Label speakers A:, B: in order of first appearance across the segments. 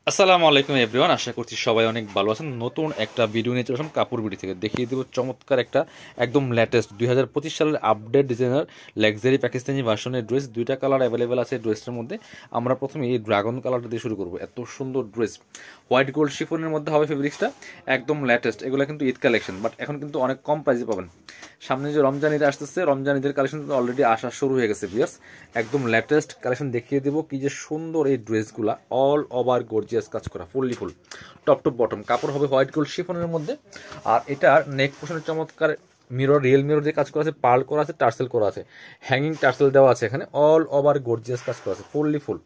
A: আসসালামু আলাইকুম এভরিওয়ান, আশা করছি সবাই অনেক ভালো আছেন। নতুন একটা ভিডিও নিয়ে চলে আসলাম কাপড় বিডি থেকে। দেখিয়ে দেবো চমৎকার একটা একদম লেটেস্ট 2025 সালের আপডেট ডিজাইনার লাক্সারি পাকিস্তানি ভার্সনের ড্রেস। দুইটা কালার অ্যাভেলেবেল আছে ড্রেসটার মধ্যে। আমরা প্রথমে এই ড্রাগন কালারটা দিয়ে শুরু করবো। এত সুন্দর ড্রেস, হোয়াইট গোল্ড শিফনের মধ্যে হবে ফেব্রিক্সটা, একদম লেটেস্ট। এগুলো কিন্তু ঈদ কালেকশন, বাট এখন কিন্তু অনেক কম প্রাইসে পাবেন। সামনে যে রমজান ঈদ আসতেছে, রমজান ঈদের কালেকশন কিন্তু অলরেডি আসা শুরু হয়ে গেছে ভিউয়ার্স। একদম লেটেস্ট কালেকশন দেখিয়ে দেবো। কি যে সুন্দর এই ড্রেসগুলা, অল ওভার গর্জিয়াস কাজ করা, fully full, top to bottom. কাপড় হবে হোয়াইট গোল্ড শিফনের মধ্যে। আর এটার নেক পোর্শনের চমৎকার মিরর, রিয়েল মিরর দিয়ে কাজ করা আছে, পার্ল করা আছে, টার্সেল করা আছে, হ্যাঙ্গিং টার্সেল দেওয়া আছে এখানে। অল ওভার গর্জিয়াস কাজ করা আছে, fully full,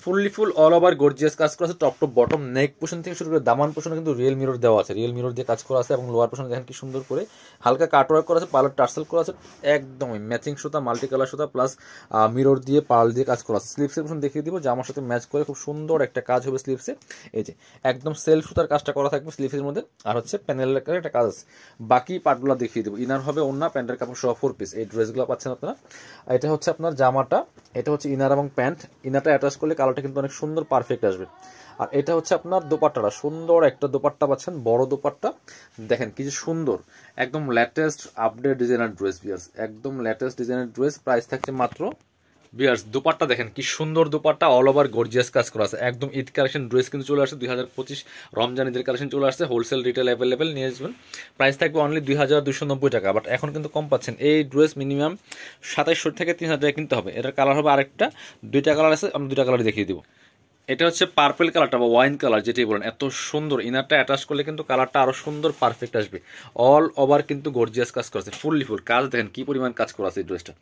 A: fully full all over gorgeous কাজ করা আছে। Top to bottom neck portion থেকে শুরু করে দামান পোর্শনে কিন্তু রিয়েল মিরর দেওয়া আছে, রিয়েল মিরর দিয়ে কাজ করা আছে। এবং লোয়ার পোর্শনে দেখেন কি সুন্দর করে হালকা কাটওয়ার্ক করা আছে, পার্লার টার্সেল করা আছে, একদমই ম্যাচিং সুতা, মাল্টি কালার সুতা প্লাস মিরর দিয়ে পার্ল দিয়ে কাজ করা আছে। স্লিপসের পোর্শন দেখিয়ে দিব, জামার সাথে ম্যাচ করে খুব সুন্দর একটা কাজ হবে স্লিপসে। এই যে একদম সেলফ সুতার কাজটা করা থাকবে স্লিপসের মধ্যে। আর হচ্ছে প্যানেলের একটা কাজ আছে। বাকি পার্টগুলো দেখিয়ে দেবো। ইনার হবে ওন্না, প্যান্টের কাপড় সহ 4 পিস। এই ড্রেসগুলো পাচ্ছেন আপনারা। এটা হচ্ছে আপনার জামাটা, এটা হচ্ছে ইনার এবং প্যান্ট। ইনারটা অ্যাটাচ করলে কালারটা কিন্তু অনেক সুন্দর পারফেক্ট আসবে। আর এটা হচ্ছে আপনার দোপাট্টাটা, সুন্দর একটা দোপাট্টা পাচ্ছেন, বড় দোপাট্টা। দেখেন কি যে সুন্দর, একদম লেটেস্ট আপডেট ডিজাইনার ড্রেস বিয়ার্স, একদম লেটেস্ট ডিজাইনার ড্রেস। প্রাইস থাকছে মাত্র বিয়ার্স। দোপাট্টা দেখেন কি সুন্দর দোপাট্টা, অল ওভার গর্জিয়াস কাজ করা আছে। একদম ঈদ কালেকশন ড্রেস কিন্তু চলে আসছে 2025 রমজান ঈদের কালেকশন চলে আসছে। হোলসেল রিটেল অ্যাভেলেবেল নিয়ে আসবেন। প্রাইস থাকবে অনলি 2290 টাকা। বাট এখন কিন্তু কম পাচ্ছেন। এই ড্রেস মিনিমাম 2700 থেকে 3000 টাকা কিনতে হবে। এটার কালার হবে আরেকটা, দুইটা কালার আছে, আমি দুইটা কালার দেখিয়ে দিব। এটা হচ্ছে পার্পল কালারটা বা ওয়াইন কালার যেটাই বলেন, এত সুন্দর। ইনারটা অ্যাটাচ করলে কিন্তু কালারটা আরো সুন্দর পারফেক্ট আসবে। অল ওভার কিন্তু গর্জিয়াস কাজ করেছে, ফুললি ফুল কাজ। দেখেন কি পরিমাণ কাজ করা আছে এই ড্রেসটা,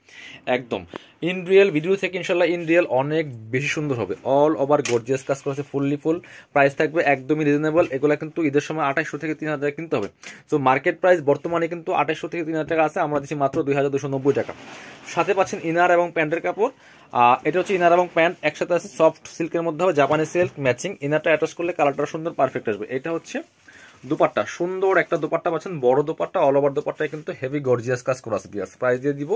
A: একদম ইন রিয়েল। ভিডিও থেকে ইনশাল্লাহ ইন রিয়েল অনেক বেশি সুন্দর হবে। অল ওভার গর্জিয়াস কাজ করেছে, ফুললি ফুল। প্রাইস থাকবে একদমই রিজনেবল। এগুলো কিন্তু ঈদের সময় 2800 থেকে 3000 কিনতে হবে। সো মার্কেট প্রাইস বর্তমানে কিন্তু 2800 থেকে 3000 টাকা আছে, আমরা দিচ্ছি মাত্র 2290 টাকা। সাথে পাচ্ছেন ইনার এবং প্যান্টের কাপড়। এটা হচ্ছে ইনার এবং প্যান্ট একসাথে আছে, সফট সিল্কের মধ্যে হবে, জাপানি সিল্ক ম্যাচিং। ইনারটা অ্যাটাচ করলে কালারটা সুন্দর পারফেক্ট আসবে। এটা হচ্ছে দুপাট্টা, সুন্দর একটা দুপাট্টা পাচ্ছেন, বড় দুপাট্টা, অল ওভার দুপাট্টায় কিন্তু হেভি গর্জিয়াস কাজ করা আছে। প্রাইস দিয়ে দিব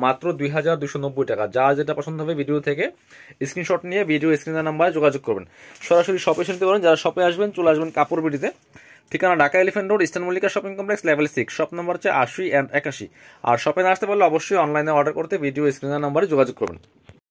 A: মাত্র 2290 টাকা। যা যেটা পছন্দ হবে ভিডিও থেকে স্ক্রিনশট নিয়ে ভিডিও স্ক্রিনের নাম্বারে যোগাযোগ করবেন। সরাসরি শপে এসে নিতে পারেন। যারা শপে আসবেন চলে আসবেন কাপড় বিডিতে। ঠিকানা Dhaka elephant road, eastern Mallika shopping complex, level 6, shop number হচ্ছে 80 and 81। আর শপে না আসতে পারলে অবশ্যই অনলাইনে অর্ডার করতে ভিডিও স্ক্রিনের নাম্বারে যোগাযোগ করবেন।